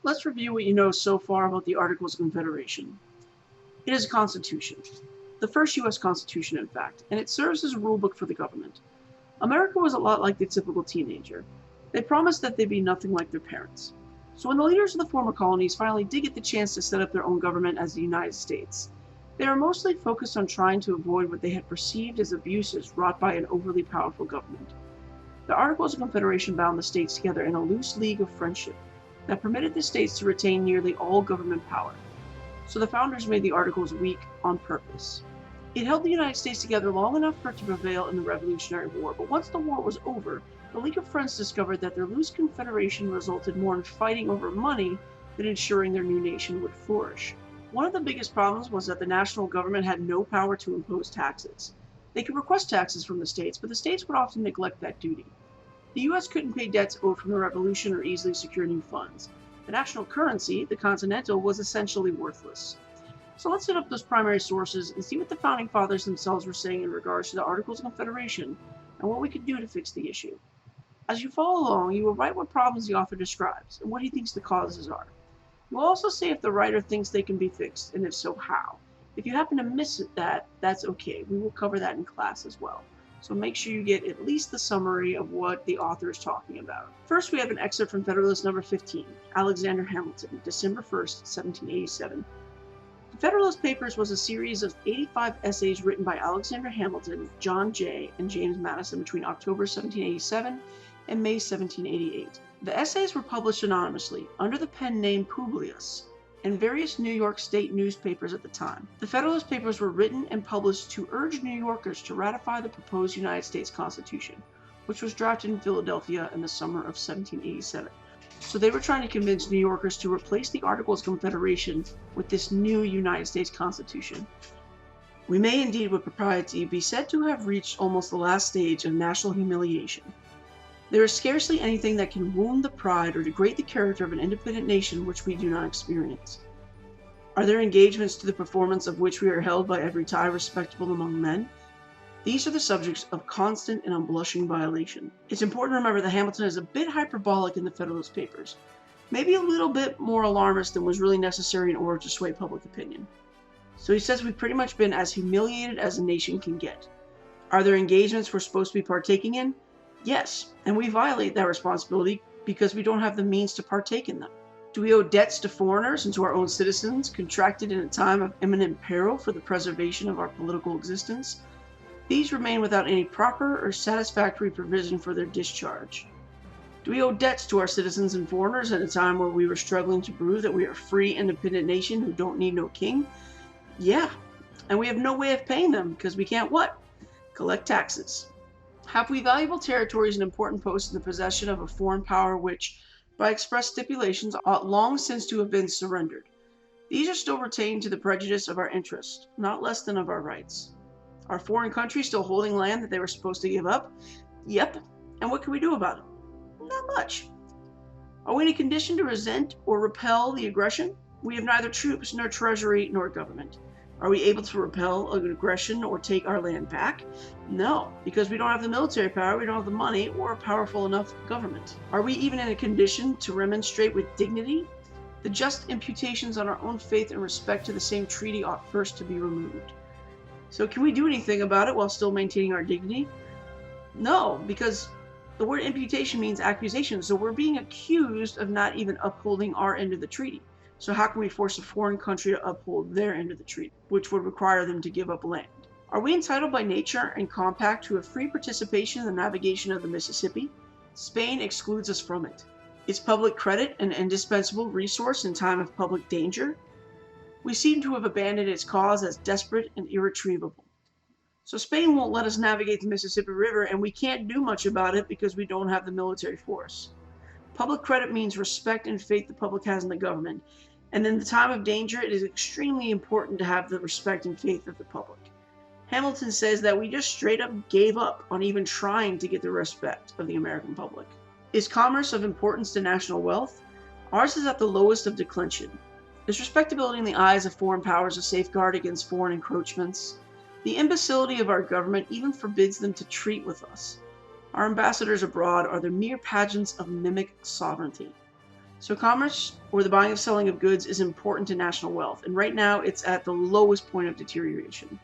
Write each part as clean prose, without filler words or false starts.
let's review what you know so far about the Articles of Confederation. It is a constitution, the first U.S. Constitution, in fact, and it serves as a rulebook for the government. America was a lot like the typical teenager. They promised that they'd be nothing like their parents. So when the leaders of the former colonies finally did get the chance to set up their own government as the United States, they were mostly focused on trying to avoid what they had perceived as abuses wrought by an overly powerful government. The Articles of Confederation bound the states together in a loose league of friendship that permitted the states to retain nearly all government power. So the founders made the Articles weak on purpose. It held the United States together long enough for it to prevail in the Revolutionary War, but once the war was over, the League of Friends discovered that their loose confederation resulted more in fighting over money than ensuring their new nation would flourish. One of the biggest problems was that the national government had no power to impose taxes. They could request taxes from the states, but the states would often neglect that duty. The U.S. couldn't pay debts owed from the Revolution or easily secure new funds. The national currency, the Continental, was essentially worthless. So let's hit up those primary sources and see what the Founding Fathers themselves were saying in regards to the Articles of Confederation and what we could do to fix the issue. As you follow along, you will write what problems the author describes and what he thinks the causes are. You will also say if the writer thinks they can be fixed, and if so, how. If you happen to miss that, that's okay. We will cover that in class as well. So make sure you get at least the summary of what the author is talking about. First, we have an excerpt from Federalist number 15, Alexander Hamilton, December 1st, 1787. The Federalist Papers was a series of 85 essays written by Alexander Hamilton, John Jay, and James Madison between October 1787 and May 1788. The essays were published anonymously under the pen name Publius in various New York State newspapers at the time. The Federalist Papers were written and published to urge New Yorkers to ratify the proposed United States Constitution, which was drafted in Philadelphia in the summer of 1787. So they were trying to convince New Yorkers to replace the Articles of Confederation with this new United States Constitution. We may indeed with propriety be said to have reached almost the last stage of national humiliation. There is scarcely anything that can wound the pride or degrade the character of an independent nation which we do not experience. Are there engagements to the performance of which we are held by every tie respectable among men? These are the subjects of constant and unblushing violation. It's important to remember that Hamilton is a bit hyperbolic in the Federalist Papers, maybe a little bit more alarmist than was really necessary in order to sway public opinion. So he says we've pretty much been as humiliated as a nation can get. Are there engagements we're supposed to be partaking in? Yes, and we violate that responsibility because we don't have the means to partake in them. Do we owe debts to foreigners and to our own citizens, contracted in a time of imminent peril for the preservation of our political existence? These remain without any proper or satisfactory provision for their discharge. Do we owe debts to our citizens and foreigners at a time where we were struggling to prove that we are a free, independent nation who don't need no king? Yeah, and we have no way of paying them because we can't what? Collect taxes. Have we valuable territories and important posts in the possession of a foreign power which, by express stipulations, ought long since to have been surrendered? These are still retained to the prejudice of our interest, not less than of our rights. Are foreign countries still holding land that they were supposed to give up? Yep. And what can we do about it? Not much. Are we in a condition to resent or repel the aggression? We have neither troops, nor treasury, nor government. Are we able to repel an aggression or take our land back? No, because we don't have the military power, we don't have the money, or a powerful enough government. Are we even in a condition to remonstrate with dignity? The just imputations on our own faith in respect to the same treaty ought first to be removed. So can we do anything about it while still maintaining our dignity? No, because the word imputation means accusation, so we're being accused of not even upholding our end of the treaty. So how can we force a foreign country to uphold their end of the treaty, which would require them to give up land? Are we entitled by nature and compact to a free participation in the navigation of the Mississippi? Spain excludes us from it. Is public credit an indispensable resource in time of public danger? We seem to have abandoned its cause as desperate and irretrievable. So Spain won't let us navigate the Mississippi River, and we can't do much about it because we don't have the military force. Public credit means respect and faith the public has in the government, and in the time of danger, it is extremely important to have the respect and faith of the public. Hamilton says that we just straight up gave up on even trying to get the respect of the American public. Is commerce of importance to national wealth? Ours is at the lowest of declension. Is respectability in the eyes of foreign powers a safeguard against foreign encroachments? The imbecility of our government even forbids them to treat with us. Our ambassadors abroad are the mere pageants of mimic sovereignty. So commerce, or the buying and selling of goods, is important to national wealth, and right now it's at the lowest point of deterioration.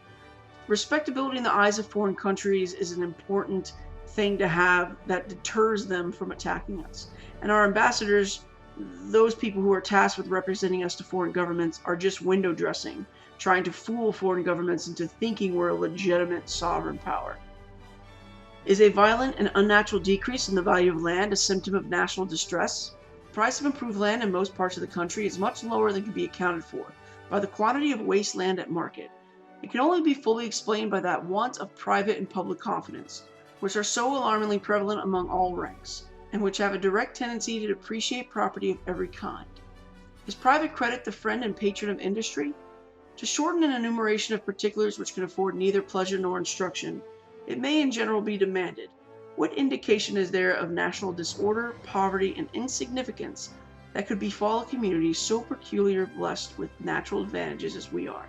Respectability in the eyes of foreign countries is an important thing to have that deters them from attacking us. And our ambassadors, those people who are tasked with representing us to foreign governments, are just window dressing, trying to fool foreign governments into thinking we're a legitimate sovereign power. Is a violent and unnatural decrease in the value of land a symptom of national distress? The price of improved land in most parts of the country is much lower than can be accounted for by the quantity of waste land at market. It can only be fully explained by that want of private and public confidence, which are so alarmingly prevalent among all ranks, and which have a direct tendency to depreciate property of every kind. Is private credit the friend and patron of industry? To shorten an enumeration of particulars which can afford neither pleasure nor instruction, it may in general be demanded, what indication is there of national disorder, poverty, and insignificance that could befall a community so peculiarly blessed with natural advantages as we are,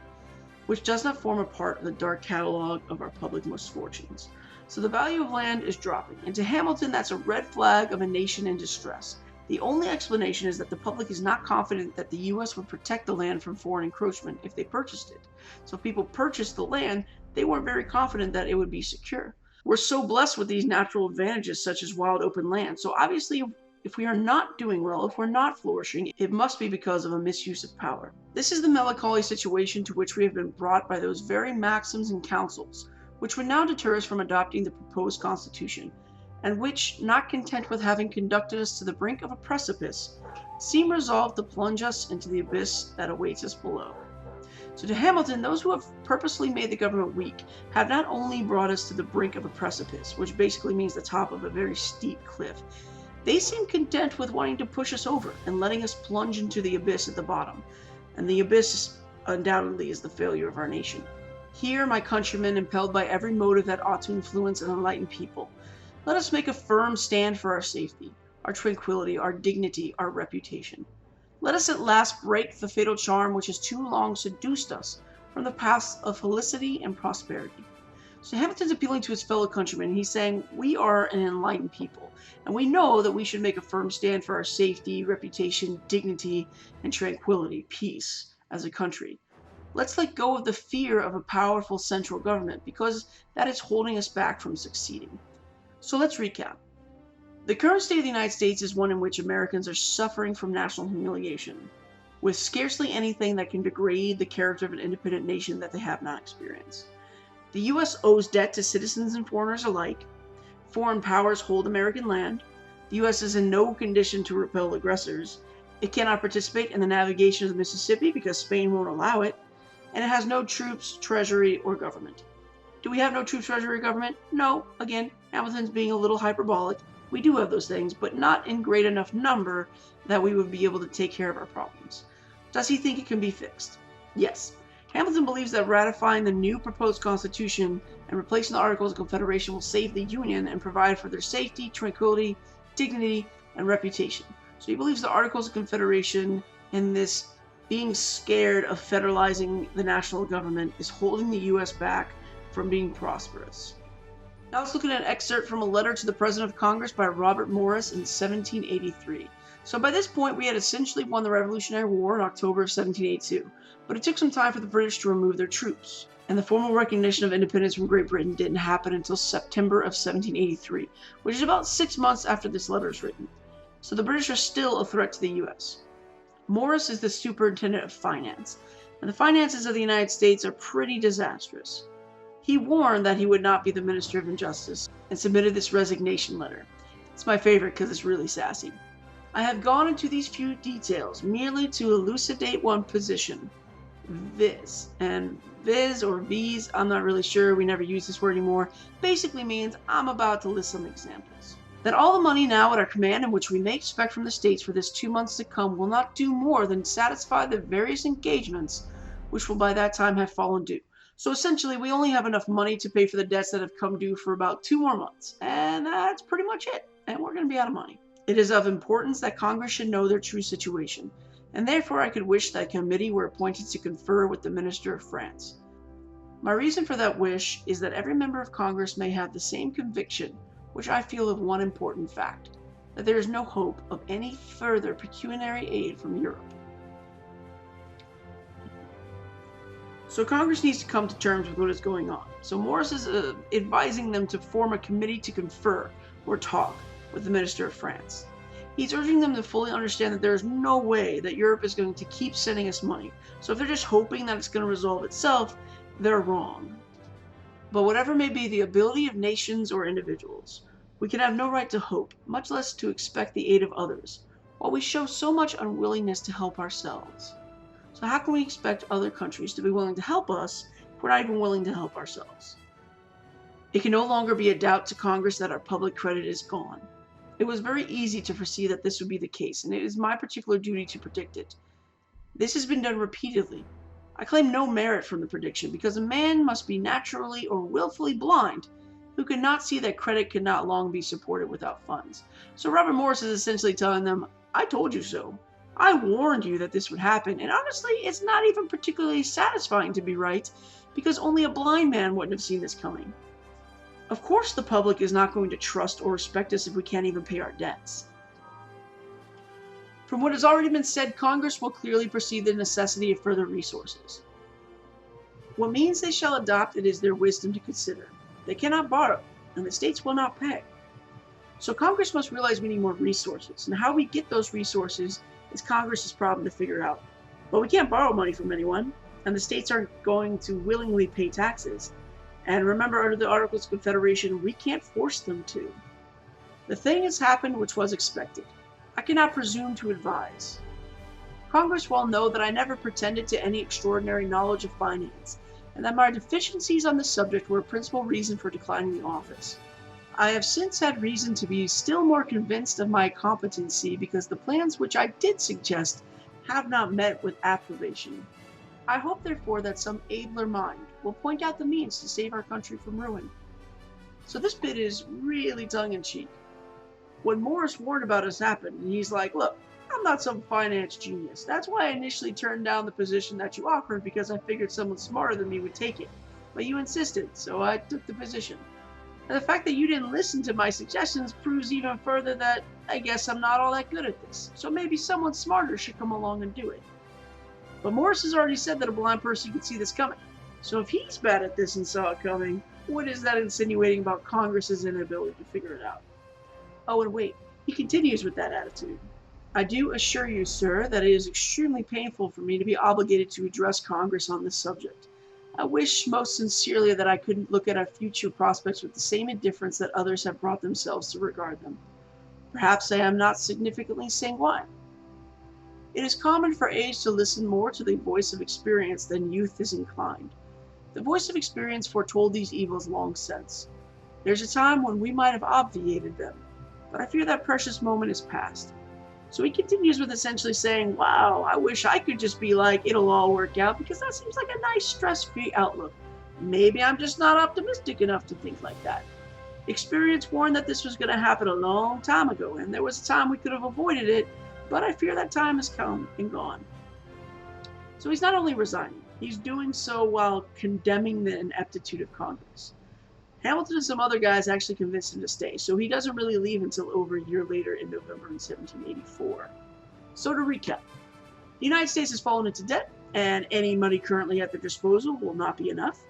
which does not form a part of the dark catalogue of our public misfortunes? So the value of land is dropping, and to Hamilton that's a red flag of a nation in distress. The only explanation is that the public is not confident that the U.S. would protect the land from foreign encroachment if they purchased it. So if people purchased the land, they weren't very confident that it would be secure. We're so blessed with these natural advantages such as wild open land. So obviously, if we are not doing well, if we're not flourishing, it must be because of a misuse of power. This is the melancholy situation to which we have been brought by those very maxims and counsels, which would now deter us from adopting the proposed Constitution, and which, not content with having conducted us to the brink of a precipice, seem resolved to plunge us into the abyss that awaits us below. So to Hamilton, those who have purposely made the government weak have not only brought us to the brink of a precipice, which basically means the top of a very steep cliff, they seem content with wanting to push us over and letting us plunge into the abyss at the bottom. And the abyss undoubtedly is the failure of our nation. Here, my countrymen, impelled by every motive that ought to influence and enlighten people, let us make a firm stand for our safety, our tranquility, our dignity, our reputation. Let us at last break the fatal charm which has too long seduced us from the paths of felicity and prosperity. So Hamilton's appealing to his fellow countrymen. He's saying, we are an enlightened people, and we know that we should make a firm stand for our safety, reputation, dignity, and tranquility, peace, as a country. Let's let go of the fear of a powerful central government, because that is holding us back from succeeding. So let's recap. The current state of the United States is one in which Americans are suffering from national humiliation, with scarcely anything that can degrade the character of an independent nation that they have not experienced. The U.S. owes debt to citizens and foreigners alike. Foreign powers hold American land. The U.S. is in no condition to repel aggressors. It cannot participate in the navigation of the Mississippi because Spain won't allow it. And it has no troops, treasury, or government. Do we have no troops, treasury, or government? No. Again, Hamilton's being a little hyperbolic. We do have those things, but not in great enough number that we would be able to take care of our problems. Does he think it can be fixed? Yes. Hamilton believes that ratifying the new proposed Constitution and replacing the Articles of Confederation will save the Union and provide for their safety, tranquility, dignity, and reputation. So he believes the Articles of Confederation and this being scared of federalizing the national government is holding the U.S. back from being prosperous. Now let's look at an excerpt from a letter to the President of Congress by Robert Morris in 1783. So by this point, we had essentially won the Revolutionary War in October of 1782, but it took some time for the British to remove their troops, and the formal recognition of independence from Great Britain didn't happen until September of 1783, which is about 6 months after this letter is written. So the British are still a threat to the U.S. Morris is the superintendent of finance, and the finances of the United States are pretty disastrous. He warned that he would not be the Minister of Injustice and submitted this resignation letter. It's my favorite because it's really sassy. I have gone into these few details merely to elucidate one position, viz. And viz or viz, I'm not really sure, we never use this word anymore, basically means I'm about to list some examples. That all the money now at our command and which we may expect from the states for this 2 months to come will not do more than satisfy the various engagements which will by that time have fallen due. So essentially, we only have enough money to pay for the debts that have come due for about 2 more months. And that's pretty much it. And we're going to be out of money. It is of importance that Congress should know their true situation. And therefore, I could wish that a committee were appointed to confer with the Minister of France. My reason for that wish is that every member of Congress may have the same conviction, which I feel of one important fact. that there is no hope of any further pecuniary aid from Europe. So Congress needs to come to terms with what is going on. So Morris is advising them to form a committee to confer or talk with the Minister of France. He's urging them to fully understand that there is no way that Europe is going to keep sending us money. So if they're just hoping that it's going to resolve itself, they're wrong. But whatever may be the ability of nations or individuals, we can have no right to hope, much less to expect the aid of others, while we show so much unwillingness to help ourselves. So how can we expect other countries to be willing to help us if we're not even willing to help ourselves? It can no longer be a doubt to Congress that our public credit is gone. It was very easy to foresee that this would be the case, and it is my particular duty to predict it. This has been done repeatedly. I claim no merit from the prediction, because a man must be naturally or willfully blind who could not see that credit could not long be supported without funds. So Robert Morris is essentially telling them, I told you so. I warned you that this would happen, and honestly, it's not even particularly satisfying to be right, because only a blind man wouldn't have seen this coming. Of course the public is not going to trust or respect us if we can't even pay our debts. From what has already been said, Congress will clearly perceive the necessity of further resources. What means they shall adopt it is their wisdom to consider. They cannot borrow, and the states will not pay. So Congress must realize we need more resources, and how we get those resources is Congress's problem to figure out. But we can't borrow money from anyone, and the states aren't going to willingly pay taxes. And remember, under the Articles of Confederation, we can't force them to. The thing has happened which was expected. I cannot presume to advise. Congress well know that I never pretended to any extraordinary knowledge of finance, and that my deficiencies on this subject were a principal reason for declining the office. I have since had reason to be still more convinced of my competency because the plans which I did suggest have not met with approbation. I hope, therefore, that some abler mind will point out the means to save our country from ruin. So this bit is really tongue-in-cheek. When Morris warned about us happened, and he's like, look, I'm not some finance genius. That's why I initially turned down the position that you offered, because I figured someone smarter than me would take it. But you insisted, so I took the position. And the fact that you didn't listen to my suggestions proves even further that I guess I'm not all that good at this. So maybe someone smarter should come along and do it. But Morris has already said that a blind person could see this coming. So if he's bad at this and saw it coming, what is that insinuating about Congress's inability to figure it out? Oh, and wait, he continues with that attitude. I do assure you, sir, that it is extremely painful for me to be obligated to address Congress on this subject. I wish most sincerely that I could look at our future prospects with the same indifference that others have brought themselves to regard them. Perhaps I am not significantly sanguine. It is common for age to listen more to the voice of experience than youth is inclined. The voice of experience foretold these evils long since. There's a time when we might have obviated them, but I fear that precious moment is past. So he continues with essentially saying, wow, I wish I could just be like, it'll all work out, because that seems like a nice stress-free outlook. Maybe I'm just not optimistic enough to think like that. Experience warned that this was going to happen a long time ago, and there was a time we could have avoided it, but I fear that time has come and gone. So he's not only resigning, he's doing so while condemning the ineptitude of Congress. Hamilton and some other guys actually convinced him to stay, so he doesn't really leave until over a year later in November in 1784. So to recap, the United States has fallen into debt, and any money currently at their disposal will not be enough.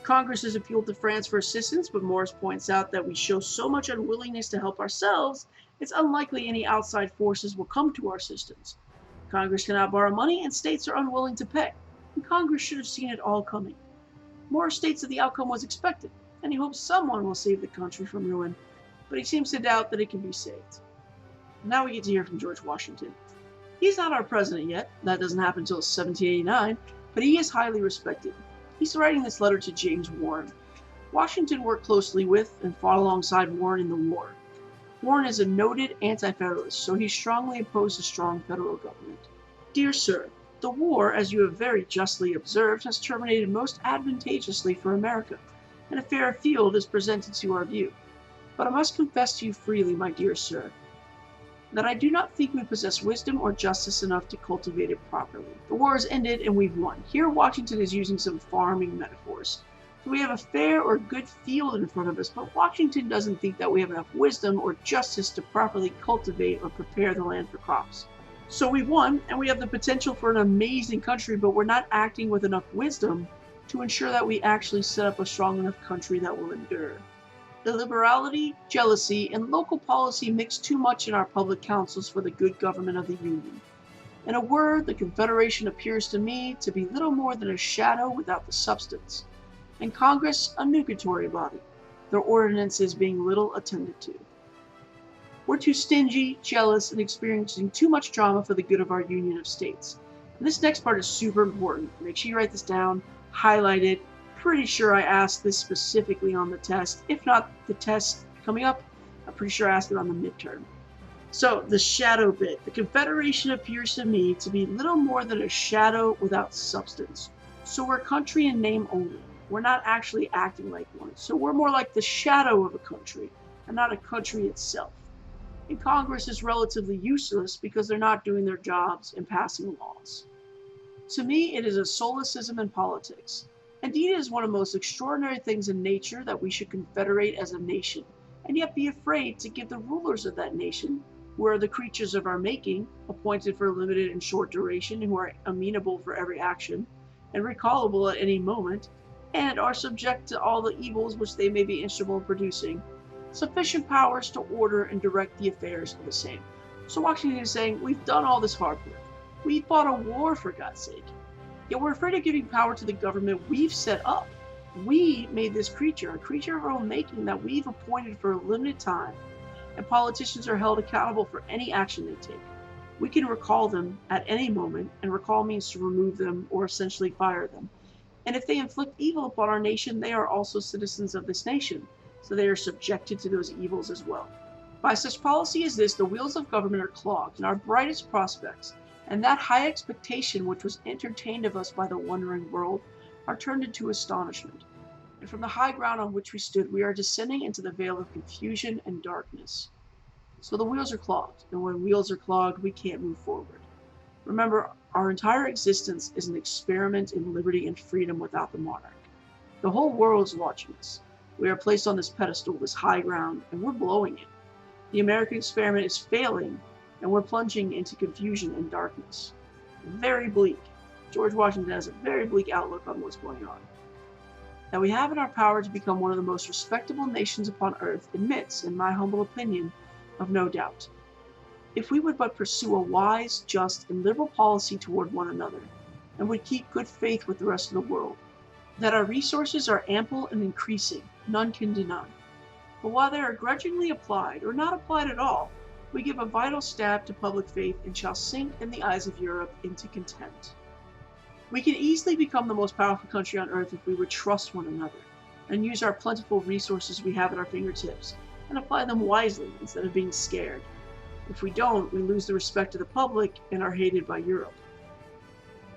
Congress has appealed to France for assistance, but Morris points out that we show so much unwillingness to help ourselves, it's unlikely any outside forces will come to our assistance. Congress cannot borrow money, and states are unwilling to pay, and Congress should have seen it all coming. Morris states that the outcome was expected, and he hopes someone will save the country from ruin, but he seems to doubt that it can be saved. Now we get to hear from George Washington. He's not our president yet, that doesn't happen until 1789, but he is highly respected. He's writing this letter to James Warren. Washington worked closely with and fought alongside Warren in the war. Warren is a noted anti-federalist, so he strongly opposed a strong federal government. Dear Sir, the war, as you have very justly observed, has terminated most advantageously for America, and a fair field is presented to our view. But I must confess to you freely, my dear sir, that I do not think we possess wisdom or justice enough to cultivate it properly. The war is ended and we've won. Here Washington is using some farming metaphors. So we have a fair or good field in front of us, but Washington doesn't think that we have enough wisdom or justice to properly cultivate or prepare the land for crops. So we won, and we have the potential for an amazing country, but we're not acting with enough wisdom to ensure that we actually set up a strong enough country that will endure. Illiberality, jealousy, and local policy mix too much in our public councils for the good government of the Union. In a word, the Confederation appears to me to be little more than a shadow without the substance, and Congress a nugatory body, their ordinances being little attended to. We're too stingy, jealous, and experiencing too much drama for the good of our Union of States. And this next part is super important. Make sure you write this down, highlight it. Pretty sure I asked this specifically on the test. If not the test coming up, I'm pretty sure I asked it on the midterm. So, the shadow bit. The Confederation appears to me to be little more than a shadow without substance. So we're a country in name only. We're not actually acting like one. So we're more like the shadow of a country, and not a country itself. And Congress is relatively useless because they're not doing their jobs and passing laws. To me, it is a solecism in politics. Indeed, it is one of the most extraordinary things in nature that we should confederate as a nation, and yet be afraid to give the rulers of that nation, who are the creatures of our making, appointed for limited and short duration, who are amenable for every action, and recallable at any moment, and are subject to all the evils which they may be instrumental in producing, sufficient powers to order and direct the affairs of the same. So Washington is saying, we've done all this hard work. We fought a war, for God's sake. Yet we're afraid of giving power to the government we've set up. We made this creature, a creature of our own making that we've appointed for a limited time, and politicians are held accountable for any action they take. We can recall them at any moment, and recall means to remove them or essentially fire them. And if they inflict evil upon our nation, they are also citizens of this nation, so they are subjected to those evils as well. By such policy as this, the wheels of government are clogged, and our brightest prospects, and that high expectation which was entertained of us by the wondering world, are turned into astonishment. And from the high ground on which we stood, we are descending into the vale of confusion and darkness. So the wheels are clogged, and when wheels are clogged, we can't move forward. Remember, our entire existence is an experiment in liberty and freedom without the monarch. The whole world is watching us. We are placed on this pedestal, this high ground, and we're blowing it. The American experiment is failing, and we're plunging into confusion and darkness. Very bleak. George Washington has a very bleak outlook on what's going on. That we have in our power to become one of the most respectable nations upon earth admits, in my humble opinion, of no doubt. If we would but pursue a wise, just, and liberal policy toward one another, and would keep good faith with the rest of the world, that our resources are ample and increasing, none can deny. But while they are grudgingly applied, or not applied at all, we give a vital stab to public faith and shall sink in the eyes of Europe into contempt. We can easily become the most powerful country on earth if we would trust one another, and use our plentiful resources we have at our fingertips, and apply them wisely instead of being scared. If we don't, we lose the respect of the public and are hated by Europe.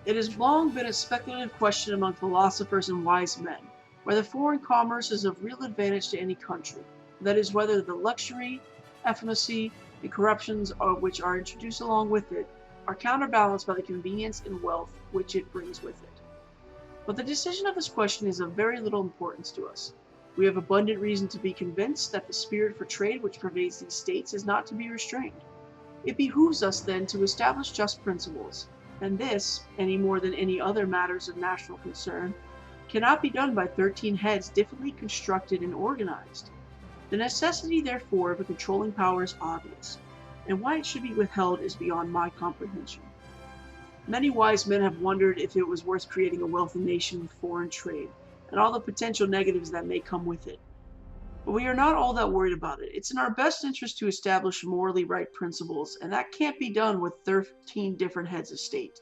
It has long been a speculative question among philosophers and wise men, whether foreign commerce is of real advantage to any country, that is, whether the luxury, effeminacy, and corruptions which are introduced along with it are counterbalanced by the convenience and wealth which it brings with it. But the decision of this question is of very little importance to us. We have abundant reason to be convinced that the spirit for trade which pervades these states is not to be restrained. It behooves us then to establish just principles, and this, any more than any other matters of national concern, cannot be done by 13 heads differently constructed and organized. The necessity, therefore, of a controlling power is obvious, and why it should be withheld is beyond my comprehension. Many wise men have wondered if it was worth creating a wealthy nation with foreign trade, and all the potential negatives that may come with it. But we are not all that worried about it. It's in our best interest to establish morally right principles, and that can't be done with 13 different heads of state.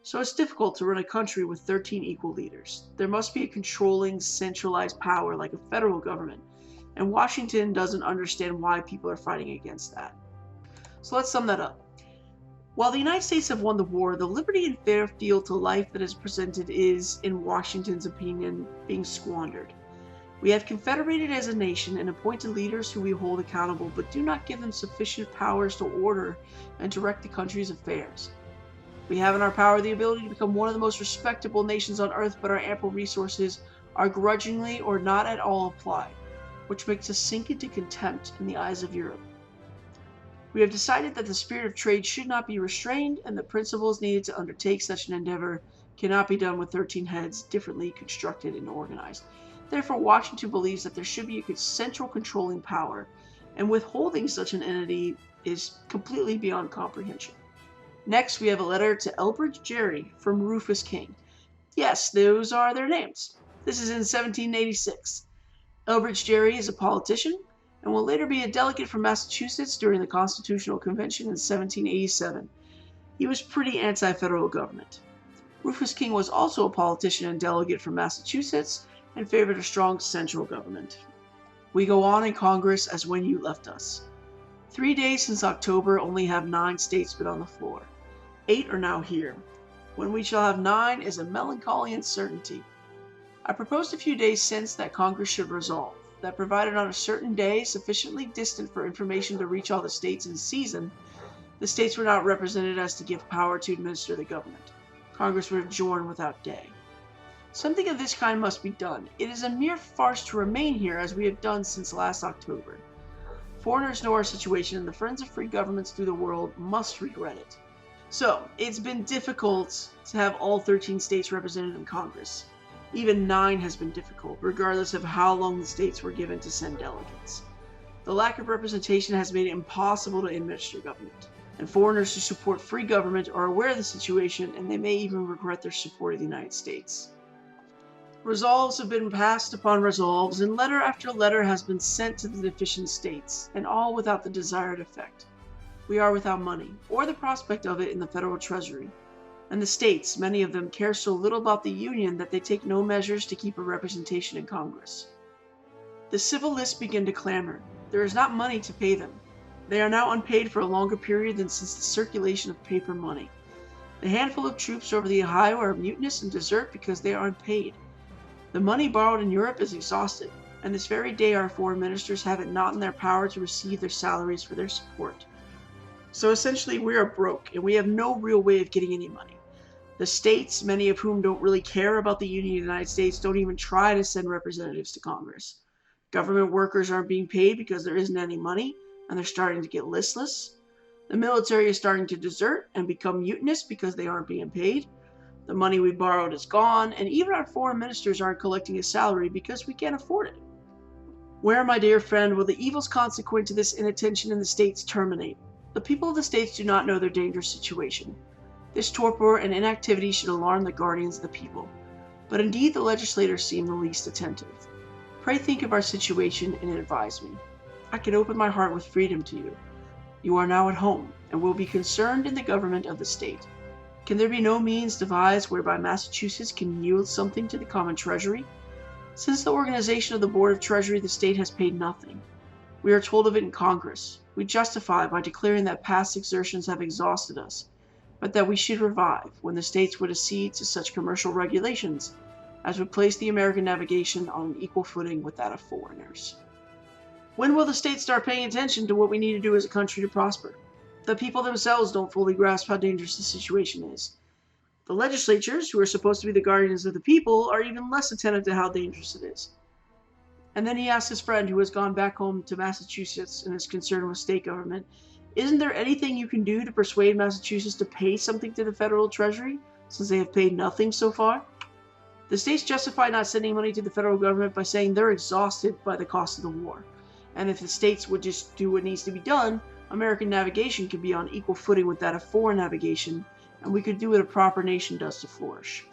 So it's difficult to run a country with 13 equal leaders. There must be a controlling, centralized power like a federal government, and Washington doesn't understand why people are fighting against that. So let's sum that up. While the United States have won the war, the liberty and fair deal to life that is presented is, in Washington's opinion, being squandered. We have confederated as a nation and appointed leaders who we hold accountable, but do not give them sufficient powers to order and direct the country's affairs. We have in our power the ability to become one of the most respectable nations on earth, but our ample resources are grudgingly or not at all applied, which makes us sink into contempt in the eyes of Europe. We have decided that the spirit of trade should not be restrained, and the principles needed to undertake such an endeavor cannot be done with 13 heads differently constructed and organized. Therefore, Washington believes that there should be a central controlling power, and withholding such an entity is completely beyond comprehension. Next, we have a letter to Elbridge Gerry from Rufus King. Yes, those are their names. This is in 1786. Elbridge Gerry is a politician and will later be a delegate from Massachusetts during the Constitutional Convention in 1787. He was pretty anti-federal government. Rufus King was also a politician and delegate from Massachusetts and favored a strong central government. We go on in Congress as when you left us. 3 days since October only have 9 states been on the floor. 8 are now here. When we shall have 9 is a melancholy uncertainty. I proposed a few days since that Congress should resolve that provided on a certain day sufficiently distant for information to reach all the states in season, the states were not represented as to give power to administer the government. Congress would adjourn without day. Something of this kind must be done. It is a mere farce to remain here as we have done since last October. Foreigners know our situation, and the friends of free governments through the world must regret it. So, it's been difficult to have all 13 states represented in Congress. Even 9 has been difficult, regardless of how long the states were given to send delegates. The lack of representation has made it impossible to administer government, and foreigners who support free government are aware of the situation, and they may even regret their support of the United States. Resolves have been passed upon resolves, and letter after letter has been sent to the deficient states, and all without the desired effect. We are without money, or the prospect of it in the federal treasury, and the states, many of them, care so little about the Union that they take no measures to keep a representation in Congress. The civil lists begin to clamor. There is not money to pay them. They are now unpaid for a longer period than since the circulation of paper money. The handful of troops over the Ohio are mutinous and desert because they are unpaid. The money borrowed in Europe is exhausted, and this very day our foreign ministers have it not in their power to receive their salaries for their support. So essentially we are broke, and we have no real way of getting any money. The states, many of whom don't really care about the Union of the United States, don't even try to send representatives to Congress. Government workers aren't being paid because there isn't any money, and they're starting to get listless. The military is starting to desert and become mutinous because they aren't being paid. The money we borrowed is gone, and even our foreign ministers aren't collecting a salary because we can't afford it. Where, my dear friend, will the evils consequent to this inattention in the states terminate? The people of the states do not know their dangerous situation. This torpor and inactivity should alarm the guardians of the people, but indeed the legislators seem the least attentive. Pray think of our situation and advise me. I can open my heart with freedom to you. You are now at home, and will be concerned in the government of the state. Can there be no means devised whereby Massachusetts can yield something to the common treasury? Since the organization of the Board of Treasury, the state has paid nothing. We are told of it in Congress. We justify by declaring that past exertions have exhausted us, but that we should revive when the states would accede to such commercial regulations as would place the American navigation on an equal footing with that of foreigners. When will the states start paying attention to what we need to do as a country to prosper? The people themselves don't fully grasp how dangerous the situation is. The legislatures, who are supposed to be the guardians of the people, are even less attentive to how dangerous it is. And then he asked his friend, who has gone back home to Massachusetts and is concerned with state government, isn't there anything you can do to persuade Massachusetts to pay something to the federal treasury, since they have paid nothing so far? The states justify not sending money to the federal government by saying they're exhausted by the cost of the war, and if the states would just do what needs to be done, American navigation could be on equal footing with that of foreign navigation, and we could do what a proper nation does to flourish.